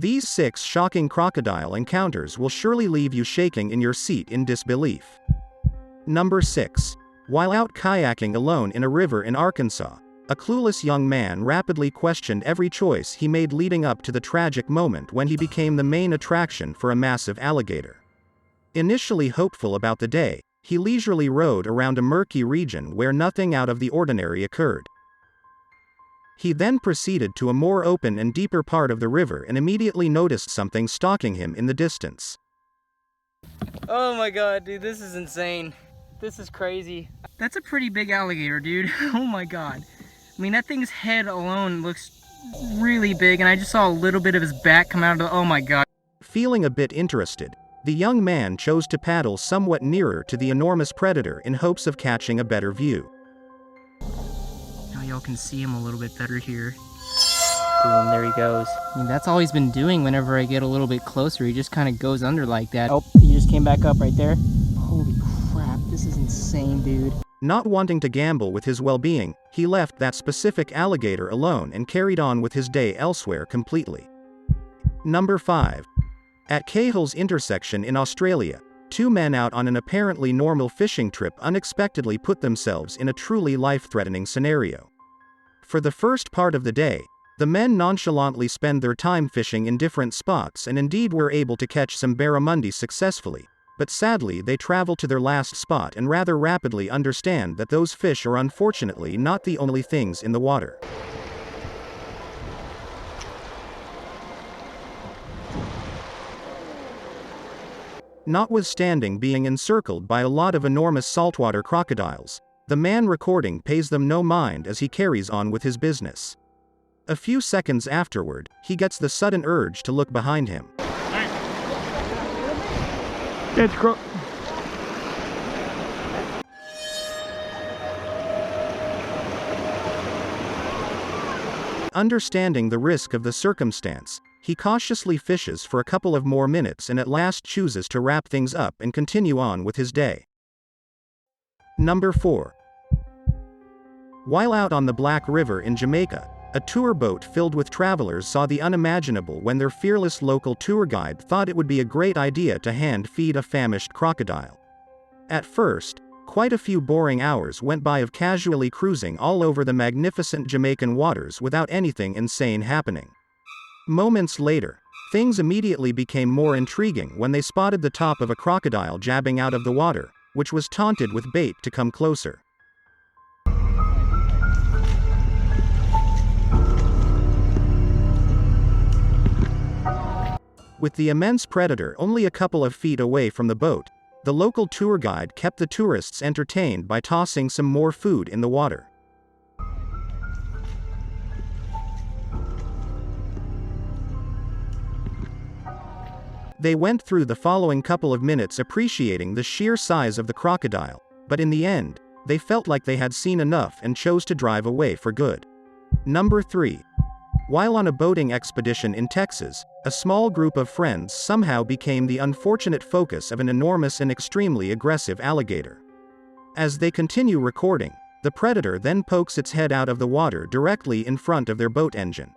These 6 shocking crocodile encounters will surely leave you shaking in your seat in disbelief. Number 6. While out kayaking alone in a river in Arkansas, a clueless young man rapidly questioned every choice he made leading up to the tragic moment when he became the main attraction for a massive alligator. Initially hopeful about the day, he leisurely rode around a murky region where nothing out of the ordinary occurred. He then proceeded to a more open and deeper part of the river and immediately noticed something stalking him in the distance. Oh my god, dude, this is insane. This is crazy. That's a pretty big alligator, dude. Oh my god. I mean, that thing's head alone looks really big, and I just saw a little bit of his back come out of the... Oh my god. Feeling a bit interested, the young man chose to paddle somewhat nearer to the enormous predator in hopes of catching a better view. Now y'all can see him a little bit better here. Boom, there he goes. I mean, that's all he's been doing whenever I get a little bit closer. He just kind of goes under like that. Oh, he just came back up right there. Holy crap, this is insane, dude. Not wanting to gamble with his well-being, he left that specific alligator alone and carried on with his day elsewhere completely. Number 5. At Cahills intersection in Australia, 2 men out on an apparently normal fishing trip unexpectedly put themselves in a truly life-threatening scenario. For the first part of the day, the men nonchalantly spend their time fishing in different spots and indeed were able to catch some barramundi successfully, but sadly they travel to their last spot and rather rapidly understand that those fish are unfortunately not the only things in the water. Notwithstanding being encircled by a lot of enormous saltwater crocodiles, the man recording pays them no mind as he carries on with his business. A few seconds afterward, he gets the sudden urge to look behind him. It's Understanding the risk of the circumstance, he cautiously fishes for a couple of more minutes and at last chooses to wrap things up and continue on with his day. Number 4. While out on the Black River in Jamaica, a tour boat filled with travelers saw the unimaginable when their fearless local tour guide thought it would be a great idea to hand-feed a famished crocodile. At first, quite a few boring hours went by of casually cruising all over the magnificent Jamaican waters without anything insane happening. Moments later, things immediately became more intriguing when they spotted the top of a crocodile jabbing out of the water, which was taunted with bait to come closer. With the immense predator only a couple of feet away from the boat, the local tour guide kept the tourists entertained by tossing some more food in the water. They went through the following couple of minutes appreciating the sheer size of the crocodile, but in the end, they felt like they had seen enough and chose to drive away for good. Number 3. While on a boating expedition in Texas, a small group of friends somehow became the unfortunate focus of an enormous and extremely aggressive alligator. As they continue recording, the predator then pokes its head out of the water directly in front of their boat engine.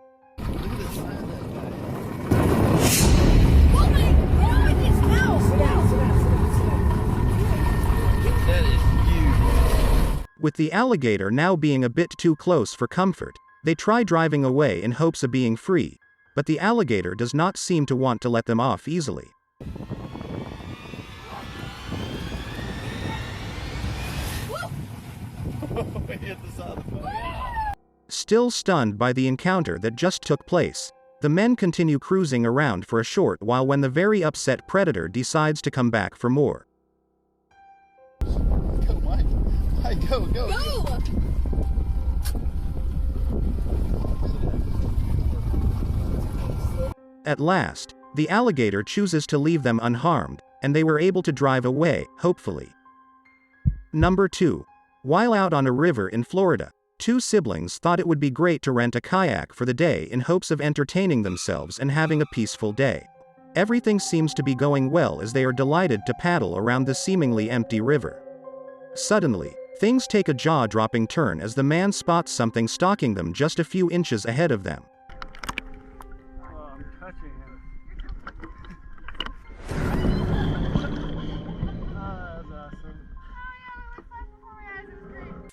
With the alligator now being a bit too close for comfort, they try driving away in hopes of being free, but the alligator does not seem to want to let them off easily. Still stunned by the encounter that just took place, the men continue cruising around for a short while when the very upset predator decides to come back for more. Go, Mike. Mike, go, go. Go! At last, the alligator chooses to leave them unharmed, and they were able to drive away, hopefully. Number 2. While out on a river in Florida, 2 siblings thought it would be great to rent a kayak for the day in hopes of entertaining themselves and having a peaceful day. Everything seems to be going well as they are delighted to paddle around the seemingly empty river. Suddenly, things take a jaw-dropping turn as the man spots something stalking them just a few inches ahead of them. I'm touching him.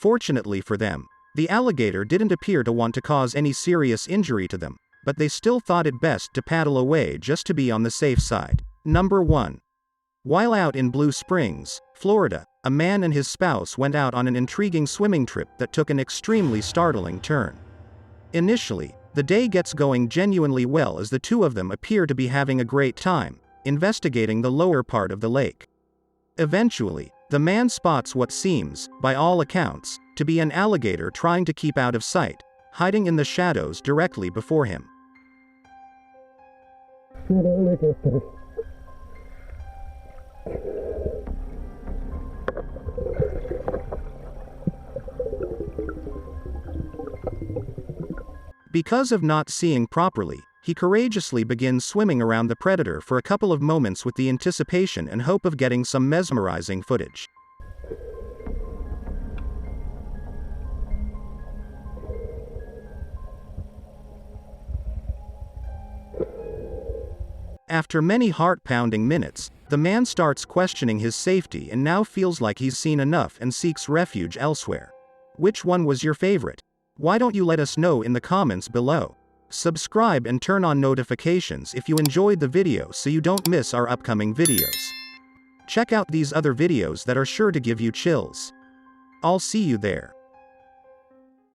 Fortunately for them, the alligator didn't appear to want to cause any serious injury to them, but they still thought it best to paddle away just to be on the safe side. Number 1. While out in Blue Springs, Florida, a man and his spouse went out on an intriguing swimming trip that took an extremely startling turn. Initially, the day gets going genuinely well as the two of them appear to be having a great time, investigating the lower part of the lake. Eventually, the man spots what seems, by all accounts, to be an alligator trying to keep out of sight, hiding in the shadows directly before him. Because of not seeing properly, he courageously begins swimming around the predator for a couple of moments with the anticipation and hope of getting some mesmerizing footage. After many heart-pounding minutes, the man starts questioning his safety and now feels like he's seen enough and seeks refuge elsewhere. Which one was your favorite? Why don't you let us know in the comments below? Subscribe and turn on notifications if you enjoyed the video so you don't miss our upcoming videos. Check out these other videos that are sure to give you chills. I'll see you there.